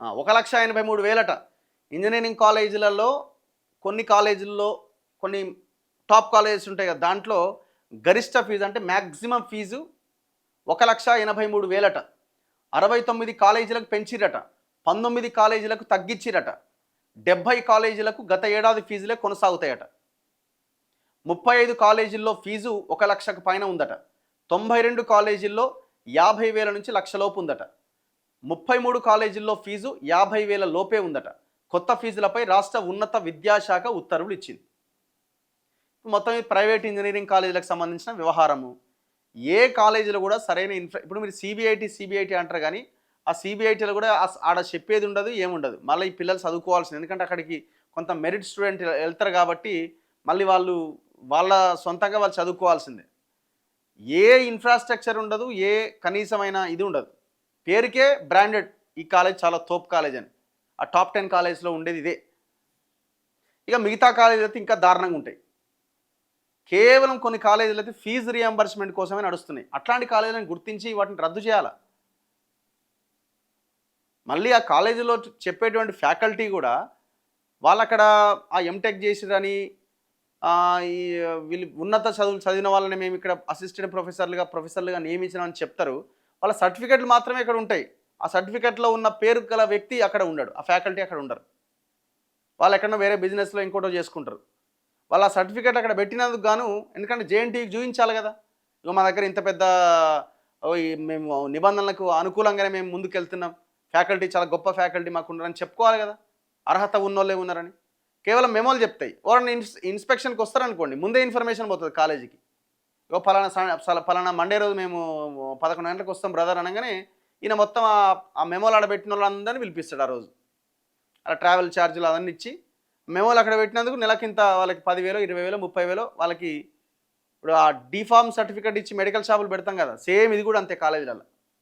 1,83,000 engineering కాలేజీలలో కొన్ని కాలేజీల్లో కొన్ని టాప్ కాలేజెస్ ఉంటాయి కదా, దాంట్లో గరిష్ట ఫీజు అంటే మ్యాక్సిమం ఫీజు 1,83,000. 69 కాలేజీలకు పెంచిరట, 19 కాలేజీలకు తగ్గించిరట, 70 కాలేజీలకు గత ఏడాది ఫీజులే కొనసాగుతాయట. 35 కాలేజీల్లో ఫీజు 1,00,000కు పైన ఉందట. 92 కాలేజీల్లో 50,000 నుంచి 1,00,000 లోపు ఉందట. 33 కాలేజీల్లో ఫీజు 50,000 లోపే ఉందట. కొత్త ఫీజులపై రాష్ట్ర ఉన్నత విద్యాశాఖ ఉత్తర్వులు ఇచ్చింది. మొత్తం ఈ ప్రైవేట్ ఇంజనీరింగ్ కాలేజీలకు సంబంధించిన వ్యవహారము. ఏ కాలేజీలో కూడా సరైన ఇప్పుడు మీరు సిబిఐటి అంటారు, కానీ ఆ సిబిఐటీలో కూడా ఆడ చెప్పేది ఉండదు, ఏముండదు. మళ్ళీ ఈ పిల్లలు చదువుకోవాల్సింది, ఎందుకంటే అక్కడికి కొంత మెరిట్ స్టూడెంట్ వెళ్తారు కాబట్టి మళ్ళీ వాళ్ళ సొంతంగా వాళ్ళు చదువుకోవాల్సిందే. ఏ ఇన్ఫ్రాస్ట్రక్చర్ ఉండదు, ఏ కనీసమైన ఇది ఉండదు. పేరుకే బ్రాండెడ్ ఈ కాలేజ్ చాలా తోప్ కాలేజ్ అని. ఆ టాప్ 10 కాలేజ్లో ఉండేది ఇదే. ఇక మిగతా కాలేజీలు అయితే ఇంకా దారుణంగా ఉంటాయి. కేవలం కొన్ని కాలేజీలు అయితే ఫీజు రియంబర్స్మెంట్ కోసమే నడుస్తున్నాయి. అట్లాంటి కాలేజీలను గుర్తించి వాటిని రద్దు చేయాలి. మళ్ళీ ఆ కాలేజీలో చెప్పేటువంటి ఫ్యాకల్టీ కూడా వాళ్ళు అక్కడ ఆ ఎంటెక్ చేసిరని, ఈ వీళ్ళు ఉన్నత చదువులు చదివిన వాళ్ళని మేము ఇక్కడ అసిస్టెంట్ ప్రొఫెసర్లుగా నియమించినామని చెప్తారు. వాళ్ళ సర్టిఫికెట్లు మాత్రమే ఇక్కడ ఉంటాయి. ఆ సర్టిఫికెట్లో ఉన్న పేరు గల వ్యక్తి అక్కడ ఉండడు, ఆ ఫ్యాకల్టీ అక్కడ ఉండరు. వాళ్ళు ఎక్కడో వేరే బిజినెస్లో ఇంకోటో చేసుకుంటారు. వాళ్ళు ఆ సర్టిఫికెట్ అక్కడ పెట్టినందుకు గాను, ఎందుకంటే జేఎన్టీకి చూపించాలి కదా, ఇక మా దగ్గర ఇంత పెద్ద మేము నిబంధనలకు అనుకూలంగానే మేము ముందుకెళ్తున్నాం, ఫ్యాకల్టీ చాలా గొప్ప ఫ్యాకల్టీ మాకు ఉన్నారని చెప్పుకోవాలి కదా, అర్హత ఉన్నోళ్ళే ఉన్నారని. కేవలం మెమోలు చెప్తాయి. ఎవరైనా ఇన్స్పెక్షన్కి వస్తారనుకోండి, ముందే ఇన్ఫర్మేషన్ పోతుంది కాలేజీకి. ఇగో పలానా మండే రోజు మేము 11 గంటలకు వస్తాం బ్రదర్ అనగానే ఈయన మొత్తం ఆ మెమోలు ఆడ పెట్టిన వాళ్ళందరినీ పిలిపిస్తాడు. ఆ రోజు అలా ట్రావెల్ ఛార్జీలు అవన్నీ ఇచ్చి మెమోలు అక్కడ పెట్టినందుకు నెలకింత వాళ్ళకి 10,000, 20,000, 30,000 వాళ్ళకి. ఇప్పుడు ఆ డిఫార్మ్ సర్టిఫికేట్ ఇచ్చి మెడికల్ షాపులు పెడతాం కదా, సేమ్ ఇది కూడా అంతే కాలేజీలలో.